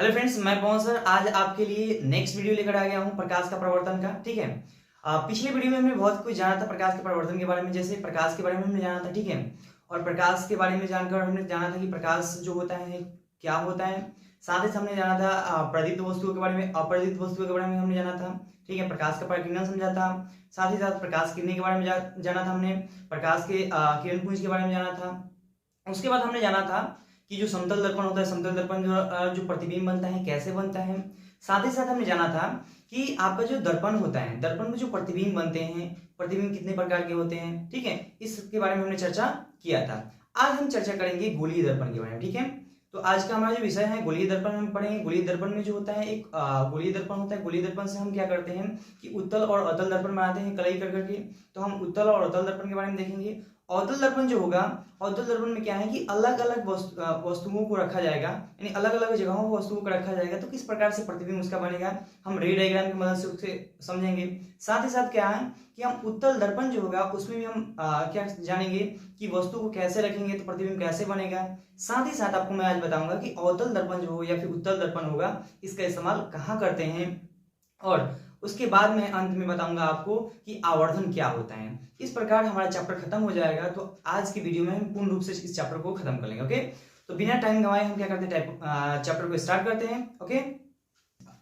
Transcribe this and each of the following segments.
Hello friends, मैं पवन sir आज आपके लिए नेक्स्ट वीडियो लेकर आ गया हूं प्रकाश का प्रवर्तन का। ठीक है। पिछले वीडियो में हमने बहुत कुछ जाना था प्रकाश के प्रवर्तन के बारे में। जैसे प्रकाश के बारे में हमने जाना था, ठीक है। और प्रकाश के बारे में जानकर हमने जाना था कि प्रकाश जो होता है क्या होता है। साथ ही हमने जाना था प्रदीप्त वस्तुओं के बारे में, अप्रदीप्त वस्तुओं के बारे में हमने जाना था। ठीक है। प्रकाश का परिकीर्णन समझा था। साथ ही साथ प्रकाश किरणें के बारे में जाना था हमने। प्रकाश के किरण पुंज के बारे में जाना था। उसके बाद हमने जाना था कि जो समतल दर्पण होता है, समतल दर्पण जो प्रतिबिंब बनता है कैसे बनता है। साथ ही साथ हमने जाना था कि आपका जो दर्पण होता है, दर्पण में जो प्रतिबिंब बनते हैं, प्रतिबिंब कितने प्रकार के होते हैं। ठीक है। इसके बारे में हमने चर्चा किया था। आज हम चर्चा करेंगे गोलीय दर्पण के बारे में। ठीक है। तो आज का हमारा जो विषय है गोलीय दर्पण हम पढ़ेंगे। गोलीय दर्पण में जो होता है एक गोलीय दर्पण होता है। गोलीय दर्पण से हम क्या करते हैं कि उत्तल और अतल दर्पण बनाते हैं कलई कर करके। तो हम उत्तल और अतल दर्पण के बारे में देखेंगे। अवतल दर्पण जो होगा, अवतल दर्पण में क्या है कि अलग अलग वस्तुओं को रखा जाएगा, यानी अलग अलग जगहों पर वस्तुओं को रखा जाएगा। तो किस प्रकार से प्रतिबिंब उसका बनेगा हम रे डायग्राम की मदद से उसे समझेंगे। साथ ही साथ क्या है कि हम उत्तल दर्पण जो होगा उसमें भी हम क्या जानेंगे कि वस्तु को कैसे रखेंगे तो प्रतिबिंब कैसे बनेगा। साथ ही साथ आपको मैं आज बताऊंगा कि अवतल दर्पण जो हो या फिर उत्तल दर्पण होगा इसका इस्तेमाल कहाँ करते हैं। और उसके बाद में अंत में बताऊंगा आपको कि आवर्धन क्या होता है। इस प्रकार हमारा चैप्टर खत्म हो जाएगा। तो आज की वीडियो में हम पूर्ण रूप से इस चैप्टर को खत्म कर लेंगे। ओके। तो बिना टाइम गंवाए हम क्या करते हैं, चैप्टर को स्टार्ट करते हैं। ओके।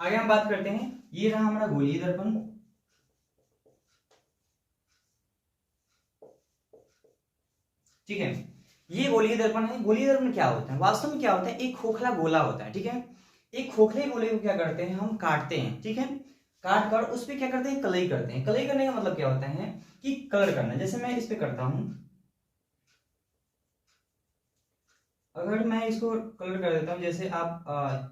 आगे हम बात करते हैं। ये रहा हमारा गोलीय दर्पण। ठीक है। ये गोलीय दर्पण है। गोलीय दर्पण क्या होता है, वास्तव में क्या होता है, एक खोखला गोला होता है। ठीक है। एक खोखले गोले को क्या करते हैं हम काटते हैं। ठीक है। काट कर उस पर क्या करते हैं कलई करते हैं। कलई करने का मतलब क्या होता है कि कलर करना। जैसे मैं इस पे करता हूं, अगर मैं इसको कलर कर देता हूं जैसे आप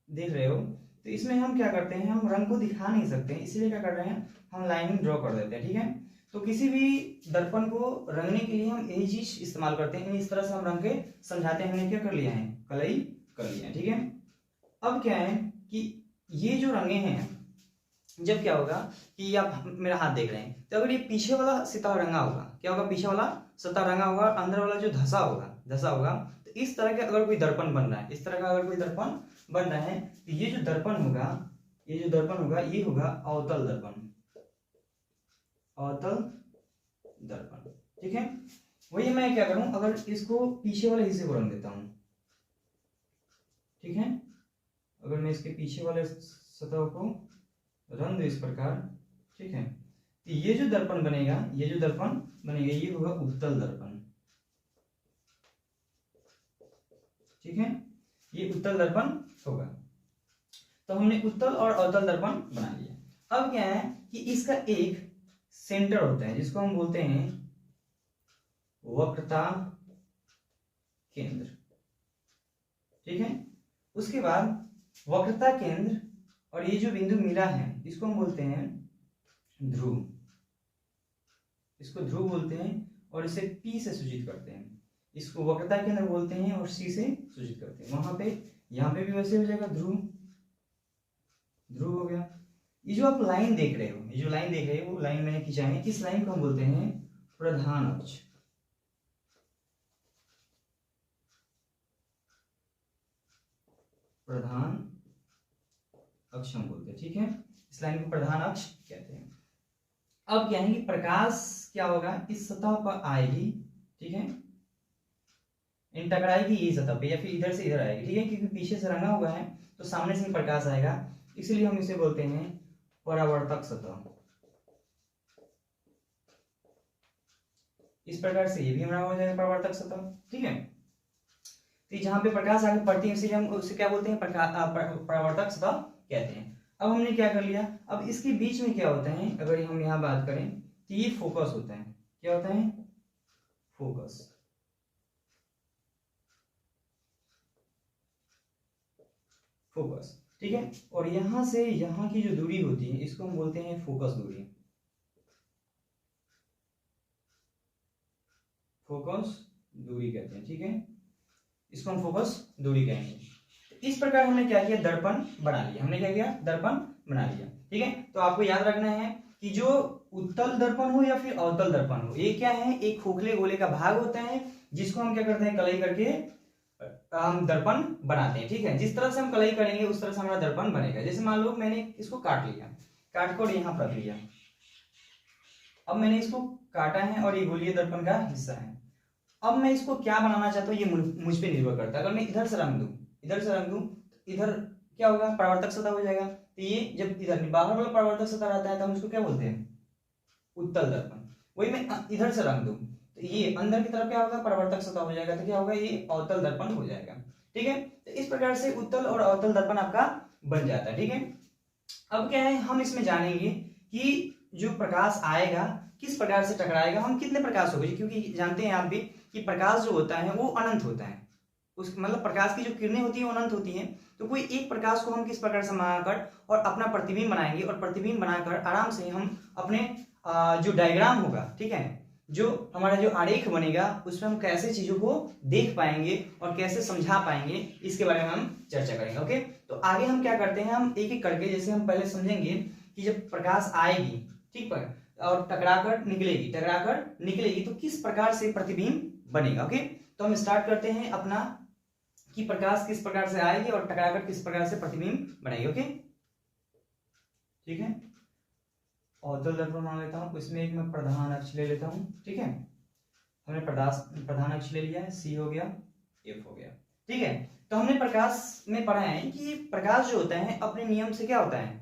देख रहे हो, तो इसमें हम क्या करते हैं हम रंग को दिखा नहीं सकते, इसलिए क्या कर रहे हैं हम लाइनिंग ड्रॉ कर देते हैं। ठीक है। तो किसी भी दर्पण को रंगने के लिए हम यही चीज इस्तेमाल करते हैं। इस तरह से हम रंग के समझाते हैं। हमने क्या कर लिया है, कलई कर लिया है। ठीक है। अब क्या है कि ये जो रंगे हैं, जब क्या होगा कि आप मेरा हाथ देख रहे हैं, तो अगर ये पीछे वाला सतह रंगा होगा, क्या होगा, पीछे वाला सतह रंगा होगा, अंदर वाला जो धसा होगा, तो इस तरह का अगर कोई दर्पण बन रहा है, इस तरह का अगर कोई दर्पण बन रहा है, तो ये जो दर्पण होगा, ये जो दर्पण होगा ये होगा अवतल दर्पण। अवतल दर्पण। ठीक है। वही मैं क्या करूं, अगर इसको पीछे वाले हिस्से को रंग देता हूं। ठीक है। अगर मैं इसके पीछे वाले सतह को रंग दो इस प्रकार, ठीक है, तो ये जो दर्पण बनेगा, ये जो दर्पण बनेगा ये होगा उत्तल दर्पण। ठीक है। ये उत्तल दर्पण होगा। तो हमने उत्तल और अवतल दर्पण बना लिया। अब क्या है कि इसका एक सेंटर होता है जिसको हम बोलते हैं वक्रता केंद्र। ठीक है। उसके बाद वक्रता केंद्र और ये जो बिंदु मिला है इसको हम बोलते हैं ध्रुव। इसको ध्रुव बोलते हैं और इसे P से सूचित करते हैं। इसको वक्रता केंद्र बोलते हैं और C से सूचित करते हैं। वहां पे यहाँ पे भी वैसे हो जाएगा ध्रुव। ध्रुव हो गया। ये जो आप लाइन देख रहे हो, ये जो लाइन देख रहे हो वो लाइन मैंने खिंचाई है। इस लाइन को हम बोलते हैं प्रधान अक्ष। प्रधान अक्ष हम बोलते हैं। ठीक है। इस लाइन को प्रधान अक्ष कहते हैं। अब क्या है कि प्रकाश क्या होगा इस सतह पर आएगी। ठीक है। इन टकराएगी ये सतह पे या फिर इधर से इधर आएगी। ठीक है। क्योंकि पीछे से रंगा हुआ है तो सामने से प्रकाश आएगा, इसलिए हम इसे बोलते हैं परावर्तक सतह। इस प्रकार से ये भी हमारा हो जाएगा परावर्तक सतह। ठीक है। तो जहां पे प्रकाश आगे पड़ती है इसीलिए हम उसे क्या बोलते हैं परावर्तक सतह कहते हैं। अब हमने क्या कर लिया, अब इसके बीच में क्या होता है, अगर हम यहाँ बात करें तो ये फोकस होता है। क्या होता है, फोकस। फोकस। ठीक है। और यहां से यहां की जो दूरी होती है इसको हम बोलते हैं फोकस दूरी। फोकस दूरी कहते हैं। ठीक है। इसको हम फोकस दूरी कहेंगे। इस प्रकार हमने क्या किया, दर्पण बना लिया। हमने क्या किया, दर्पण बना लिया। ठीक है। तो आपको याद रखना है कि जो उत्तल दर्पण हो या फिर अवतल दर्पण हो, ये क्या है, एक खोखले गोले का भाग होता है जिसको हम क्या करते हैं कलई करके हम दर्पण बनाते हैं, ठीक है। जिस तरह से हम कलई करेंगे उस तरह से हमारा दर्पण बनेगा। जैसे मान लो मैंने इसको काट लिया, काट कर यहाँ पर रख लिया, अब मैंने इसको काटा है और ये गोलीय दर्पण का हिस्सा है। अब मैं इसको क्या बनाना चाहता हूँ ये मुझ पे निर्भर करता है। अगर मैं इधर से रंग दूं, इधर से रंग दूं तो इधर क्या होगा, परावर्तक सतह हो जाएगा। तो ये जब इधर बाहर वाला परावर्तक सतह रहता है तो हम इसको क्या बोलते हैं, उत्तल दर्पण। वही मैं इधर से रंग दूं तो ये अंदर की तरफ क्या होगा, परावर्तक सतह हो जाएगा, तो क्या होगा, ये अवतल दर्पण हो जाएगा, ठीक है। तो इस प्रकार से उत्तल और अवतल दर्पण आपका बन जाता है, ठीक है। अब क्या है, हम इसमें जानेंगे कि जो प्रकाश आएगा किस प्रकार से टकराएगा, हम कितने प्रकाश होंगे, क्योंकि जानते हैं आप भी कि प्रकाश जो होता है वो अनंत होता है। उस मतलब प्रकाश की जो किरणें होती है वो अनंत होती हैं। तो कोई एक प्रकाश को हम किस प्रकार से मंगाकर और अपना प्रतिबिंब बनाएंगे, और प्रतिबिंब बनाकर आराम से हम अपने जो डायग्राम होगा, ठीक है, जो हमारा जो आरेख बनेगा उसमें हम कैसे चीजों को देख पाएंगे और कैसे समझा पाएंगे, इसके बारे में हम चर्चा करेंगे। ओके, तो आगे हम क्या करते हैं, हम एक एक करके, जैसे हम पहले समझेंगे कि जब प्रकाश आएगी, ठीक है, और टकराकर निकलेगी तो किस प्रकार से प्रतिबिंब बनेगा। ओके, तो हम स्टार्ट करते हैं अपना कि प्रकाश किस प्रकार से आएगी और टकराकर किस प्रकार से प्रतिबिंब बनेगी। ओके, ठीक है। अवतल दर्पण मान लेता हूं, इसमें एक मैं प्रधान अक्ष ले लेता हूं, ठीक है। हमने प्रधान अक्ष ले लिया है, सी हो गया, एफ हो गया, ठीक है। तो हमने प्रकाश में पढ़ा है कि प्रकाश जो होता है अपने नियम से क्या होता है,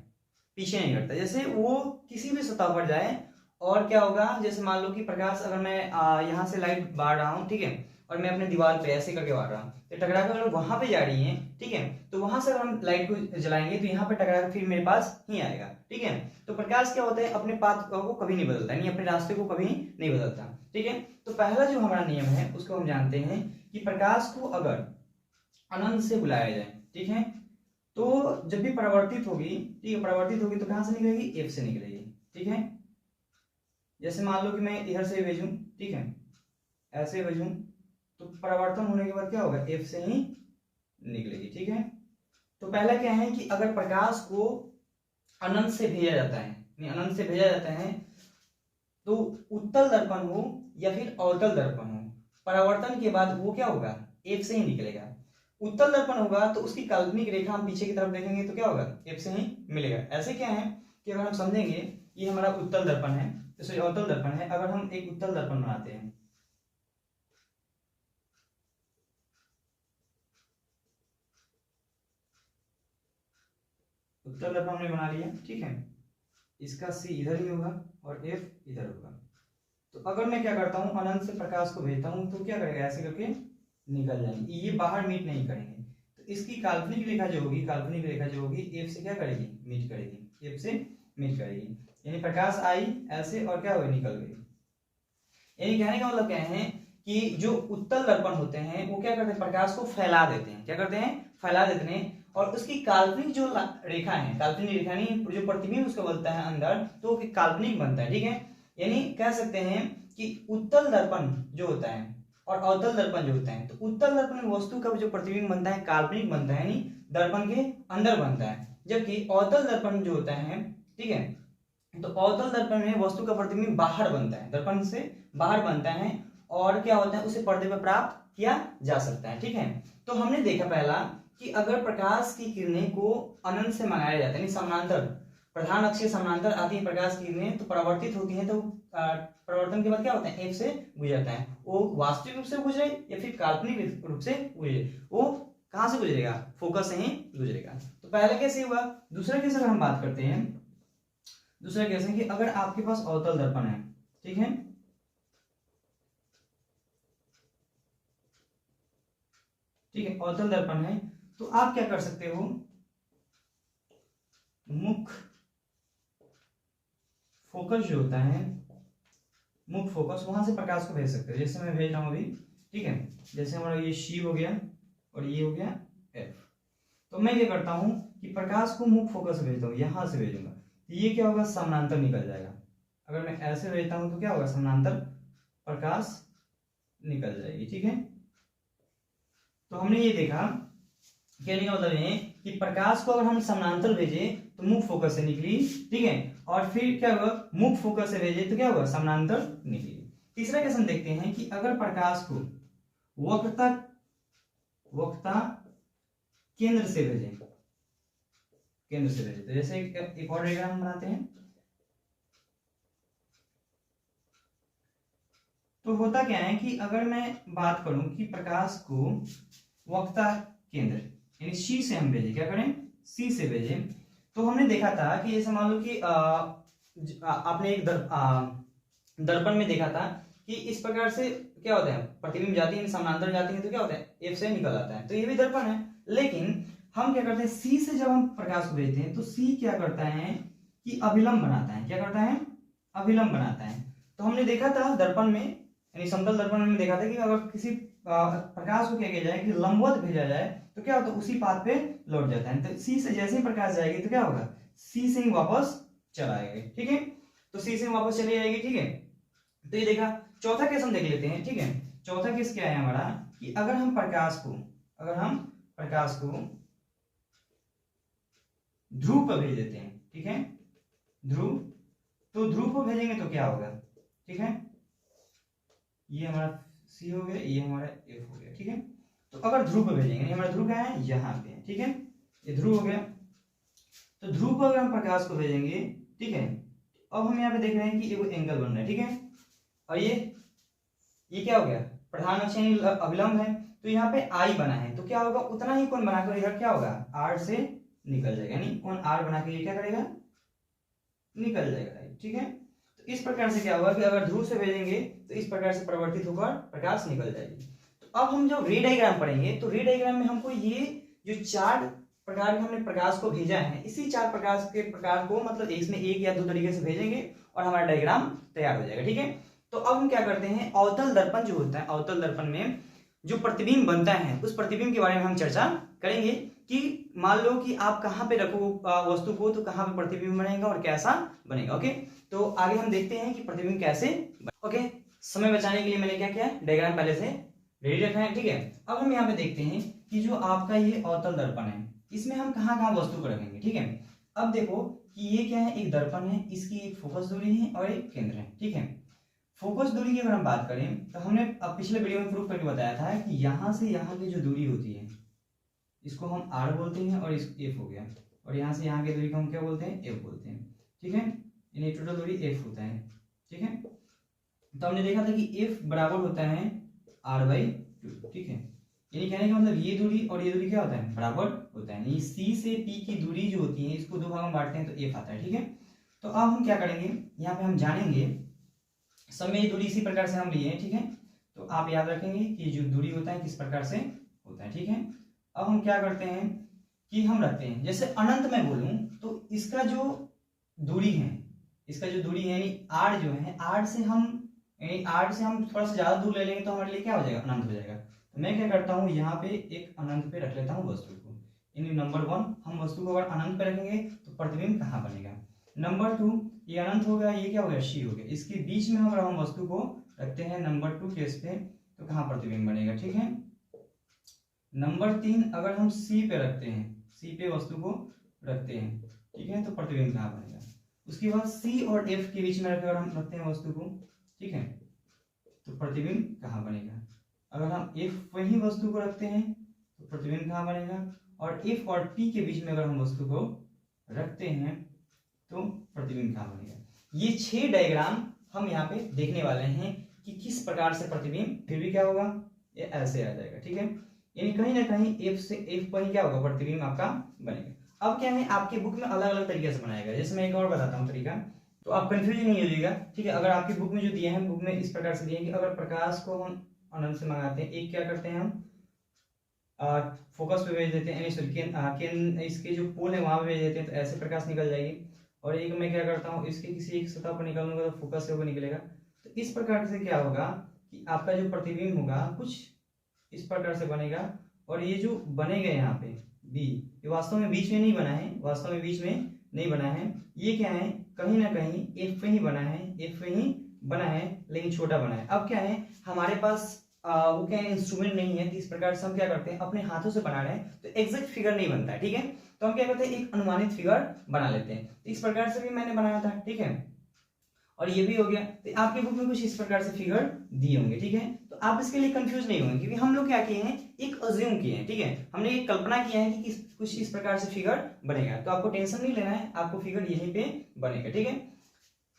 पीछे नहीं हटता। जैसे वो किसी भी सतह पर जाए और क्या होगा, जैसे मान लो कि प्रकाश अगर मैं यहाँ से लाइट बाढ़ रहा हूँ, ठीक है, और मैं अपने दीवार पे ऐसे करके बाढ़ रहा हूँ, तो टकराकर अगर वहां पे जा रही है, ठीक है, तो वहां से अगर हम लाइट को जलाएंगे तो यहाँ पे टकराकर फिर मेरे पास ही आएगा, ठीक है। तो प्रकाश क्या होता है, अपने पाथ को कभी नहीं बदलता, यानी अपने रास्ते को कभी नहीं बदलता, ठीक है। तो पहला जो हमारा नियम है उसको हम जानते हैं कि प्रकाश को अगर अनंत से बुलाया जाए, ठीक है, तो जब भी परावर्तित होगी, ठीक है, परावर्तित होगी तो कहां से निकलेगी, एफ से निकलेगी, ठीक है। जैसे मान लो कि मैं इधर से भेजूं, ठीक है, ऐसे भेजूं तो परावर्तन होने के बाद क्या होगा, एफ से ही निकलेगी, ठीक है। तो पहला क्या है कि अगर प्रकाश को अनंत से भेजा जाता है, अनंत से भेजा जाता है तो उत्तल दर्पण हो या फिर अवतल दर्पण हो, परावर्तन के बाद वो क्या होगा, एफ से ही निकलेगा। उत्तल दर्पण होगा तो उसकी काल्पनिक रेखा हम पीछे की तरफ देखेंगे तो क्या होगा, एफ से ही मिलेगा। ऐसे क्या है कि अगर हम समझेंगे ये हमारा उत्तल दर्पण है, तो अवतल दर्पण है, अगर हम एक उत्तल दर्पण बनाते हैं, उत्तल दर्पण हमने बना लिया, ठीक है, इसका सी इधर ही होगा और एफ इधर होगा। तो अगर मैं क्या करता हूं, अनंत से प्रकाश को भेजता हूं तो क्या करेगा, ऐसे करके निकल जाएंगे, ये बाहर मीट नहीं करेंगे। तो इसकी काल्पनिक रेखा जो होगी, काल्पनिक रेखा जो होगी एफ से क्या करेगी, मीट करेगी, एफ से मीट करेगी, यानी प्रकाश आई ऐसे और क्या हुई, निकल गई। यानी कहने का मतलब क्या है कि जो उत्तल दर्पण होते हैं वो क्या करते हैं, प्रकाश को फैला देते हैं, क्या करते हैं, फैला देते हैं, और उसकी काल्पनिक जो रेखा है, काल्पनिक रेखा नहीं, जो प्रतिबिंब उसका बनता है अंदर, तो वो काल्पनिक बनता है, ठीक है। यानी कह सकते हैं कि उत्तल दर्पण जो होता है और अवतल दर्पण जो होता है, तो उत्तल दर्पण में वस्तु का जो प्रतिबिंब बनता है काल्पनिक बनता है, यानी दर्पण के अंदर बनता है, जबकि अवतल दर्पण जो होता है, ठीक है, तो अवतल दर्पण में वस्तु का प्रतिबिंब बाहर बनता है, दर्पण से बाहर बनता है, और क्या होता है, उसे पर्दे पर प्राप्त किया जा सकता है, ठीक है। तो हमने देखा पहला कि अगर प्रकाश की किरणें को अनंत से मंगाया जाता है, यानी समानांतर, प्रधान अक्ष के समानांतर आती है प्रकाश की किरणें, तो परावर्तित होती हैं, तो परावर्तन के बाद क्या होता है, एफ से गुजरता है, वो वास्तविक रूप से गुजरे या फिर काल्पनिक रूप से गुजरे, वो कहां से गुजरेगा, फोकस से ही गुजरेगा। तो पहला केस हुआ। दूसरा केस अगर हम बात करते हैं, दूसरा केस है कि अगर आपके पास अवतल दर्पण है, ठीक है, ठीक है, अवतल दर्पण है, तो आप क्या कर सकते हो, मुख्य फोकस जो होता है, मुख्य फोकस, वहां से प्रकाश को भेज सकते हो, जैसे मैं भेज रहा हूं अभी, ठीक है, जैसे हमारा ये शी हो गया और ये हो गया एफ। तो मैं क्या करता हूं कि प्रकाश को मुख्य फोकस से भेजता हूं, यहां से भेजूंगा, तो ये क्या होगा, समानांतर निकल जाएगा। अगर मैं ऐसे भेजता हूं तो क्या होगा, समानांतर प्रकाश निकल जाएगी, ठीक है। तो हमने ये देखा, कहने का मतलब है कि प्रकाश को अगर हम समानांतर भेजे तो मुख्य फोकस से निकली, ठीक है, और फिर क्या होगा, मुख्य फोकस से भेजे तो क्या होगा, समानांतर निकली। तीसरा केस हम देखते हैं कि अगर प्रकाश को वक्रता वक्ता केंद्र से भेजें, केंद्र से भेजें। तो जैसे एक और डायग्राम हम बनाते हैं। तो होता क्या है कि अगर मैं बात करूं कि प्रकाश को वक्ता केंद्र यानी सी से हम भेजें, क्या करें, सी से भेजें, तो हमने देखा था कि जैसे मान लो कि आपने एक दर्पण में देखा था कि इस प्रकार से क्या होता है, प्रतिबिंब जाती है समानांतर जाती है तो क्या होता है, एफ से निकल आता है। तो ये भी दर्पण है, लेकिन हम क्या करते हैं, सी से जब हम प्रकाश को भेजते हैं तो सी क्या करता है कि अभिलंब बनाता है। क्या करता है, अभिलंब बनाता है। तो हमने देखा था दर्पण में, यानी समतल दर्पण में देखा था कि अगर किसी प्रकाश को क्या किया जाए कि लंबवत भेजा जाए तो क्या होता है, उसी पाथ पे लौट जाता है। तो सी से जैसे ही प्रकाश जाएगी तो क्या होगा, सी से ही वापस चला आएगा। ठीक है, तो सी से वापस चली जाएगी। ठीक है, तो ये देखा। चौथा केस हम देख लेते हैं। ठीक है, चौथा केस क्या है हमारा कि अगर हम प्रकाश को ध्रुव पर भेज देते हैं। ठीक है, ध्रुव, तो ध्रुव पर भेजेंगे तो क्या होगा, ठीक है, ये हमारा सी हो गया, ये हमारा एफ हो गया। ठीक है, तो अगर ध्रुव पर भेजेंगे, हमारा ध्रुव क्या है, यहाँ पे है। ठीक है, ये ध्रुव हो गया। तो ध्रुव पर अगर हम प्रकाश को भेजेंगे, ठीक है, अब हम यहाँ पे देख रहे हैं कि एक एंगल बन रहा है। ठीक है, और ये क्या हो गया, प्रधान अक्ष यानी अभिलंब है, तो यहाँ पे आई बना है, तो क्या होगा, उतना ही कोण बनाकर इधर क्या होगा, आर से निकल जाएगा, यानी कोण आर बना के ये क्या करेगा, निकल जाएगा। ठीक है, तो इस प्रकार से क्या होगा कि अगर ध्रुव से भेजेंगे तो इस प्रकार से परिवर्तित होकर प्रकाश निकल जाएगी। तो अब हम जब रे डायग्राम पढ़ेंगे तो रे डायग्राम में हमको ये जो चार प्रकार के हमने प्रकाश को भेजा है, इसी चार प्रकार को मतलब इसमें एक या दो तरीके से भेजेंगे और हमारा डायग्राम तैयार हो जाएगा। ठीक है, तो अब हम क्या करते हैं, अवतल दर्पण जो होता है, अवतल दर्पण में जो प्रतिबिंब बनता है उस प्रतिबिंब के बारे में हम चर्चा करेंगे कि मान लो कि आप कहाँ पे रखो वस्तु को, तो कहाँ पे प्रतिबिंब बनेगा और कैसा बनेगा। ओके, तो आगे हम देखते हैं कि प्रतिबिंब कैसे ओके, समय बचाने के लिए मैंने क्या किया, डायग्राम पहले से रेडी रखा है। ठीक है, अब हम यहाँ पे देखते हैं कि जो आपका ये अवतल दर्पण है इसमें हम कहाँ कहाँ वस्तु को रखेंगे। ठीक है, अब देखो कि ये क्या है, एक दर्पण है, इसकी एक फोकस दूरी है और एक केंद्र है। ठीक है, फोकस दूरी की अगर हम बात करें तो हमने अब पिछले वीडियो में प्रूफ करके बताया था कि यहाँ से यहाँ की जो दूरी होती है इसको हम आर बोलते हैं और इस एफ हो गया, और यहाँ से यहाँ की दूरी को हम क्या बोलते हैं, एफ बोलते हैं। ठीक है, यानी टोटल दूरी एफ होता है। ठीक है, तो हमने देखा था कि एफ बराबर होता है r/2। ठीक है, यानी कहने का मतलब ये दूरी और ये दूरी क्या होता है, बराबर होता है। यानी सी से पी की दूरी जो होती है इसको दो भाग में बांटते हैं तो एफ आता है। ठीक है, तो अब हम क्या करेंगे, यहाँ पे हम जानेंगे सब में ये दूरी इसी प्रकार से हम लिए हैं। ठीक है, तो आप याद रखेंगे कि जो दूरी होता है किस प्रकार से होता है। ठीक है, अब हम क्या करते हैं कि हम रखते हैं, जैसे अनंत में बोलूं तो इसका जो दूरी है, यानी आर जो है, आर से हम थोड़ा सा ज्यादा दूर ले लेंगे तो हमारे लिए क्या हो जाएगा, अनंत हो जाएगा। तो मैं क्या करता हूँ, यहाँ पे एक अनंत पे रख लेता हूँ वस्तु को। यानी नंबर 1 हम वस्तु को अगर अनंत पे रखेंगे तो प्रतिबिंब कहाँ बनेगा। नंबर 2 ये अनंत हो गया, ये क्या हो गया, शी हो गया। इसके बीच में अगर हम वस्तु को रखते हैं नंबर 2 केस पे तो कहाँ प्रतिबिंब बनेगा। ठीक है, नंबर 3 अगर हम सी पे रखते हैं, सी पे वस्तु को रखते हैं, ठीक है, तो प्रतिबिंब कहाँ बनेगा। उसके बाद सी और एफ के बीच में अगर हम रखते हैं वस्तु को, ठीक है, तो प्रतिबिंब कहाँ बनेगा। अगर हम एफ वही वस्तु को रखते हैं तो प्रतिबिंब कहाँ बनेगा, और एफ और पी के बीच में अगर हम वस्तु को रखते हैं तो प्रतिबिंब कहाँ बनेगा। ये 6 डायग्राम हम यहाँ पे देखने वाले हैं कि किस प्रकार से प्रतिबिंब, फिर भी क्या होगा, ये ऐसे आ जाएगा। ठीक है, यानी कहीं ना कहीं एफ से एफ पर ही क्या होगा, प्रतिबिंब आपका बनेगा। अब क्या है, आपके बुक में अलग अलग तरीके से बनाएगा। जैसे मैं एक और बताता हूँ तरीका, तो आप कंफ्यूज नहीं हो जाइएगा। ठीक है, अगर आपकी बुक में जो दिए हैं, बुक में इस प्रकार से दिए कि अगर प्रकाश को हम अनंत से मंगाते हैं, एक क्या करते हैं हम फोकस पे भेज देते हैं, इसके जो पोल है वहां पे भेज देते हैं तो ऐसे प्रकाश निकल जाएगी। और एक मैं क्या करता हूँ, इसके किसी एक सतह पर निकलूंगा तो फोकस से वो निकलेगा। तो इस प्रकार से क्या होगा कि आपका जो प्रतिबिंब होगा कुछ इस प्रकार से बनेगा। और ये जो बनेगा यहाँ पे बी, ये वास्तव में बीच में नहीं बना है, वास्तव में बीच में नहीं बना है, ये क्या है, कहीं ना कहीं एफ पे ही बना है, एफ पे ही बना है, लेकिन छोटा बना है। अब क्या है, हमारे पास वो क्या इंस्ट्रूमेंट नहीं है, तो इस प्रकार से हम क्या करते हैं, अपने हाथों से बना रहे हैं तो एग्जैक्ट फिगर नहीं बनता है। ठीक है, तो हम क्या करते हैं, एक अनुमानित फिगर बना लेते हैं। तो इस प्रकार से भी मैंने बनाया था। ठीक है, और ये भी हो गया। तो आपकी बुक में कुछ इस प्रकार से फिगर दिए होंगे, ठीक है। तो आप इसके लिए कंफ्यूज नहीं होंगे, क्योंकि हम लोग क्या किए हैं, एक अज्यूम किए हैं, ठीक है। हमने एक कल्पना किया है कि कुछ इस प्रकार से फिगर बनेगा, तो आपको टेंशन नहीं लेना है, आपको फिगर यहीं पे बनेगा, ठीक है।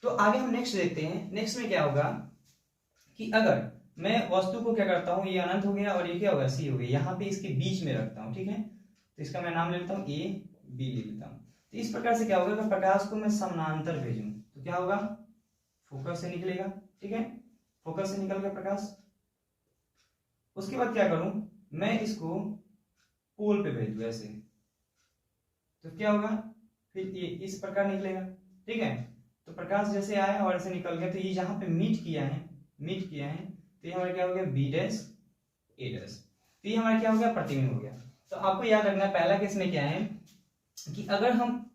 तो आगे हम नेक्स्ट देखते हैं। नेक्स्ट में क्या होगा कि अगर मैं वस्तु को क्या करता हूँ, ये अनंत हो गया और ये क्या होगा, सी हो गया, यहाँ पे इसके बीच में रखता हूँ, ठीक है। तो इसका मैं नाम ले लेता हूँ ए बी ले लेता हूँ। तो इस प्रकार से क्या होगा, अगर प्रकाश को मैं समानांतर भेजूं तो क्या होगा, फोकस से निकलेगा, ठीक है। फोकस से निकल गया प्रकाश। उसके बाद क्या करूं, मैं इसको पोल पे भेज दूं ऐसे, तो क्या होगा, फिर ये इस प्रकार निकलेगा, ठीक है। तो प्रकाश जैसे आया और ऐसे निकल गया, तो ये जहां पे मीट किया है, तो ये हमारा क्या हो गया, बी डैश ए डैश। तो ये हमारा क्या हो गया, प्रतिबिंब हो गया। तो आपको याद रखना है, पहला केस में क्या है कि अगर हम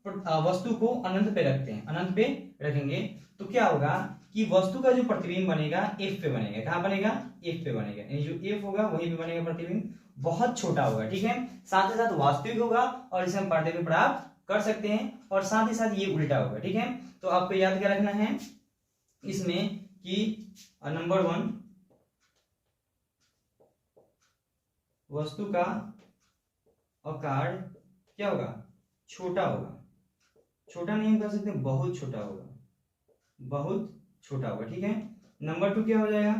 वस्तु को अनंत पे रखते हैं, अनंत पे रखेंगे, तो क्या होगा कि वस्तु का जो प्रतिबिंब बनेगा एफ पे बनेगा। कहाँ बनेगा, एफ पे बनेगा, यानी जो एफ होगा वहीं पे बनेगा प्रतिबिंब, बहुत छोटा होगा, ठीक है। साथ ही साथ वास्तविक होगा और इसे हम पर्दे पे प्राप्त कर सकते हैं, और साथ ही साथ ये उल्टा होगा, ठीक है। तो आपको याद क्या रखना है इसमें कि नंबर 1, वस्तु का आकार क्या होगा, छोटा होगा, छोटा नहीं कर सकते, बहुत छोटा होगा, बहुत छोटा होगा, ठीक है। नंबर 2 क्या हो जाएगा,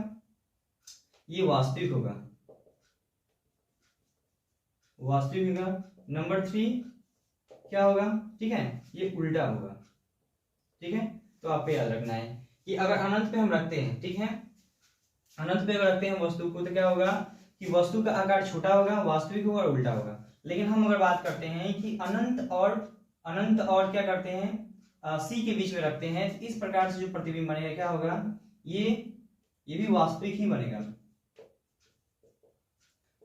ये वास्तविक होगा, वास्तविक होगा। नंबर 3 क्या होगा, ठीक है, ये उल्टा होगा, ठीक है। तो आपको याद रखना है कि अगर अनंत पे हम रखते हैं, ठीक है, अनंत पे अगर रखते हैं वस्तु को, तो क्या होगा कि वस्तु का आकार छोटा होगा, वास्तविक होगा और उल्टा होगा। लेकिन हम अगर बात करते हैं कि अनंत और क्या करते हैं, सी के बीच में रखते हैं, तो इस प्रकार से जो प्रतिबिंब बनेगा क्या होगा, ये भी वास्तविक ही बनेगा,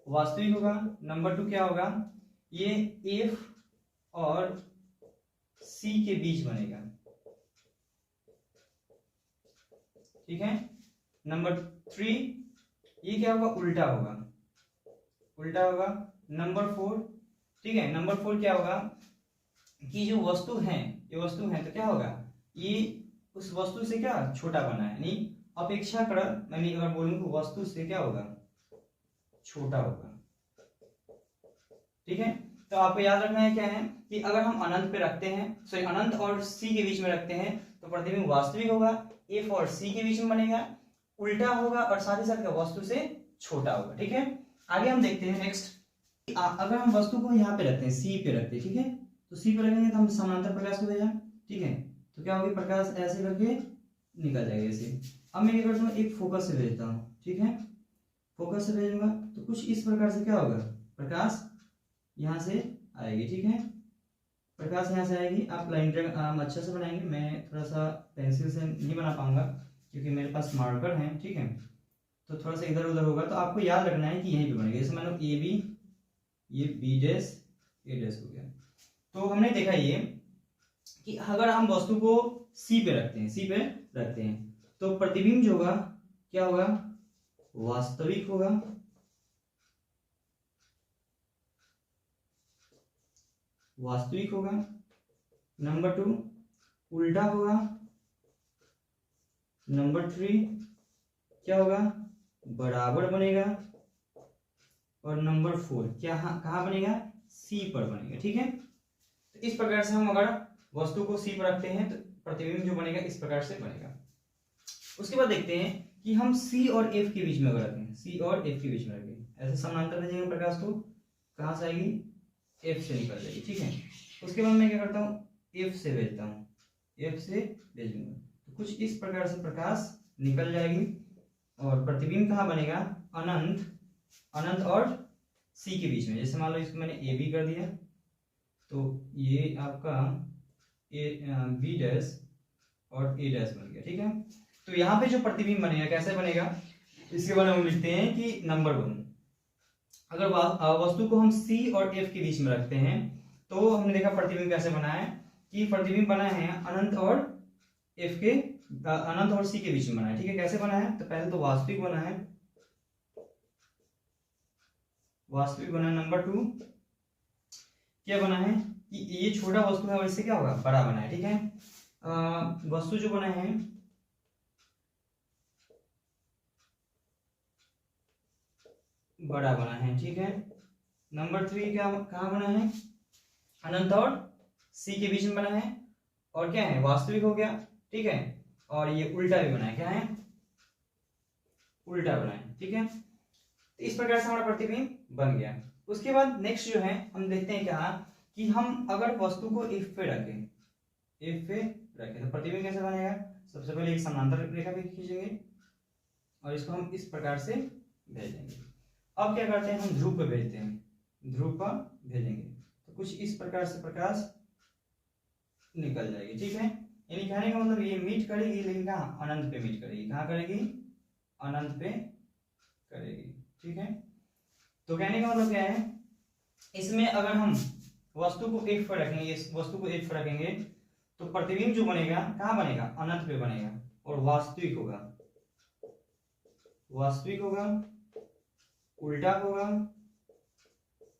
वास्तविक होगा। नंबर 2 क्या होगा, ये एफ और सी के बीच बनेगा, ठीक है। नंबर 3 ये क्या होगा, उल्टा होगा, उल्टा होगा। नंबर 4, ठीक है, नंबर 4 क्या होगा कि जो वस्तु है, ये वस्तु है, तो क्या होगा, ये उस वस्तु से क्या छोटा बना है, यानी अपेक्षाकृत, मैंने अगर बोलूं तो वस्तु से क्या होगा, छोटा होगा, ठीक है। तो आपको याद रखना है क्या है कि अगर हम अनंत पे रखते हैं, सॉरी अनंत और सी के बीच में रखते हैं, तो प्रतिबिंब वास्तविक होगा, एफ और सी के बीच में बनेगा, उल्टा होगा और साथ ही साथ वस्तु से छोटा होगा, ठीक है। आगे हम देखते हैं नेक्स्ट, अगर हम वस्तु को यहाँ पे रखते हैं, सी पे रखते हैं, ठीक है, तो सी पे रखेंगे तो हम समानांतर प्रकाश को भेजा, ठीक है। तो क्या होगी, प्रकाश ऐसे करके निकल जाएगा ऐसे। अब मैं क्या करता हूँ, एक फोकस से भेजता हूँ, ठीक है, फोकस से भेजूंगा तो कुछ इस प्रकार से क्या होगा, प्रकाश यहाँ से आएगी, ठीक है, प्रकाश यहाँ से आएगी। आप लाइन ड्राइंग अच्छे से बनाएंगे, मैं थोड़ा सा पेंसिल से नहीं बना पाऊंगा क्योंकि मेरे पास मार्कर है, ठीक है, तो थोड़ा सा इधर उधर होगा। तो आपको याद रखना है कि यहीं पे बनेगा, जैसे मान लो ए बी, ये बी डैश ए डैश हो गया। तो हमने देखा ये कि अगर हम वस्तु को सी पे रखते हैं, तो प्रतिबिंब जो होगा क्या होगा, वास्तविक होगा, वास्तविक होगा। नंबर 2 उल्टा होगा। नंबर 3 क्या होगा, बराबर बनेगा। और नंबर 4 क्या कहाँ बनेगा, सी पर बनेगा, ठीक है। तो इस प्रकार से हम अगर वस्तु को सी पर रखते हैं तो प्रतिबिंब जो बनेगा इस प्रकार से बनेगा। उसके बाद देखते हैं कि हम सी और एफ के बीच में अगर रखें, सी और एफ के बीच में रखें, ऐसे समानांतर भेजेंगे प्रकाश को, कहाँ से आएगी, एफ से निकल जाएगी, ठीक है। उसके बाद मैं क्या करता हूँ, एफ से भेजता हूँ, एफ से भेजूंगा तो कुछ इस प्रकार से प्रकाश निकल जाएगी और प्रतिबिंब कहाँ बनेगा, अनंत और सी के बीच में। जैसे मान लो इसको मैंने ए बी कर दिया, तो ये आपका बी डैश और ए डैश बन गया, ठीक है। तो यहाँ पे जो प्रतिबिंब बनेगा कैसे बनेगा, इसके बारे में हम लिखते हैं कि नंबर 1 अगर वस्तु को हम सी और एफ के बीच में रखते हैं तो हमने देखा प्रतिबिंब कैसे बना है कि प्रतिबिंब बना है अनंत और सी के बीच में बना है, ठीक है। कैसे बना है, तो पहले तो वास्तविक बना है, नंबर 2 क्या बना है कि ये छोटा वस्तु है और इससे क्या होगा, बड़ा बना है, ठीक है। वस्तु जो बना है बड़ा बना है, ठीक है। नंबर 3 क्या कहाँ बना है, अनंत और सी के बीच में बना है, और क्या है, वास्तविक हो गया, ठीक है। और ये उल्टा भी बना है, क्या है, उल्टा बना है, ठीक है। तो इस प्रकार से हमारा प्रतिबिंब बन गया। उसके बाद नेक्स्ट जो है हम देखते हैं क्या, कि हम अगर वस्तु को एफ पे रखें, एफ पे रखें तो प्रतिबिंब कैसे बनेगा। सबसे पहले एक समांतर रेखा भी खींचेंगे और इसको हम इस प्रकार से भेजेंगे। अब क्या करते हैं, हम ध्रुव पे भेजते हैं, ध्रुव पर भेजेंगे तो कुछ इस प्रकार से प्रकाश निकल जाएगी, ठीक है। यानी कहने का मतलब ये मीट करेगी, लेकिन कहाँ, अनंत पे मीट करेगी। कहाँ करेगी, अनंत पे करेगी, ठीक है। तो कहने का मतलब क्या है, इसमें अगर हम वस्तु को एफ पर रखेंगे, इस वस्तु को एफ पर रखेंगे तो प्रतिबिंब जो बनेगा कहाँ बनेगा, अनंत पे बनेगा, और वास्तविक होगा, वास्तविक होगा, उल्टा होगा,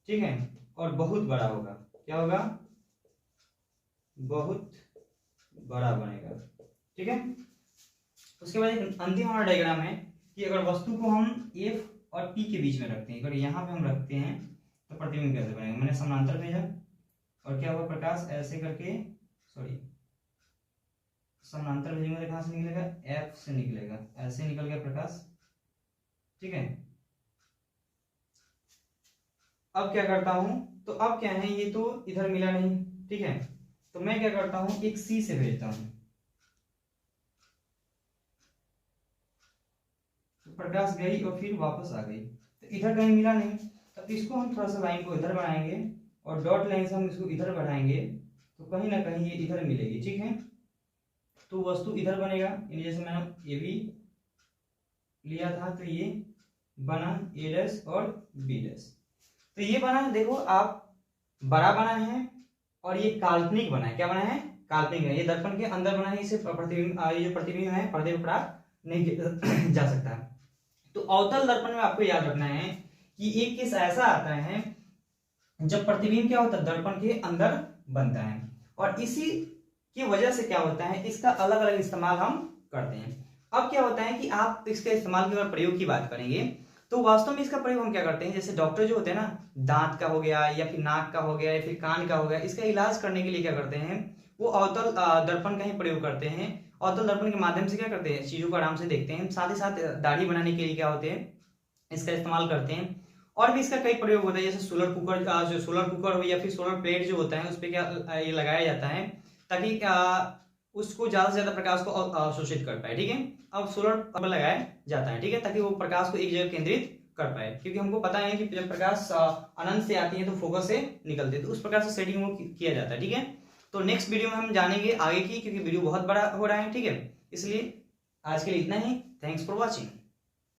ठीक है, और बहुत बड़ा होगा। क्या होगा, बहुत बड़ा बनेगा, ठीक है। उसके बाद एक अंतिम हमारा डायग्राम है कि अगर वस्तु को हम एफ और पी के बीच में रखते हैं, अगर यहाँ पे हम रखते हैं तो प्रतिबिंब कैसे बनेगा। मैंने समांतर भेजा और क्या हुआ, प्रकाश ऐसे करके, सॉरी समांतर भेजेंगे तो कहाँ से निकलेगा, एफ से निकलेगा, ऐसे निकल गया प्रकाश, ठीक है। अब क्या करता हूं, तो अब क्या है, ये तो इधर मिला नहीं, ठीक है, तो मैं क्या करता हूं, एक सी से भेजता हूं, तो प्रकाश गई और फिर वापस आ गई, तो इधर कहीं मिला नहीं, तो इसको हम थोड़ा सा लाइन को इधर बढ़ाएंगे और डॉट लाइन से हम इसको इधर बढ़ाएंगे तो कहीं ना कहीं ये इधर मिलेगी, ठीक है। तो वस्तु इधर बनेगा, यानी जैसे मैंने ए बी लिया था तो ये बना ए डैश और बी डैश, तो ये बना है, देखो आप, बड़ा बना है और ये काल्पनिक बना है। क्या बना है, काल्पनिक है, ये दर्पण के अंदर बना है, इसे प्रतिबिंब, ये जो प्रतिबिंब है पर्दे पर प्राप्त नहीं जा सकता। तो अवतल दर्पण में आपको याद रखना है कि एक केस ऐसा आता है जब प्रतिबिंब क्या होता है, दर्पण के अंदर बनता है, और इसी की वजह से क्या होता है, इसका अलग अलग इस्तेमाल हम करते हैं। अब क्या होता है कि आप इसके इस्तेमाल की अगर प्रयोग की बात करेंगे तो वास्तव में इसका प्रयोग हम क्या करते हैं, जैसे डॉक्टर जो होते हैं ना, दांत का हो गया या फिर नाक का हो गया या फिर कान का हो गया, इसका इलाज करने के लिए क्या करते हैं, वो अवतल दर्पण का ही प्रयोग करते हैं। अवतल दर्पण के माध्यम से क्या करते हैं, चीजों को आराम से देखते हैं। साथ ही साथ दाढ़ी बनाने के लिए क्या होते हैं, इसका इस्तेमाल करते हैं। और भी इसका कई प्रयोग होता है, जैसे सोलर कुकर, जो सोलर कुकर हो या फिर सोलर प्लेट जो होता है उस पर क्या ये लगाया जाता है ताकि उसको ज्यादा से ज्यादा प्रकाश को अवशोषित कर पाए, ठीक है। अब सोलर पर लगाया जाता है, ठीक है, ताकि वो प्रकाश को एक जगह केंद्रित कर पाए, क्योंकि हमको पता है कि जब प्रकाश अनंत से आती है तो फोकस से निकलती है, तो उस प्रकार से सेटिंग वो किया जाता है, ठीक है। तो नेक्स्ट वीडियो में हम जानेंगे आगे की, क्योंकि वीडियो बहुत बड़ा हो रहा है, ठीक है। इसलिए आज के लिए इतना ही। Thanks for watching.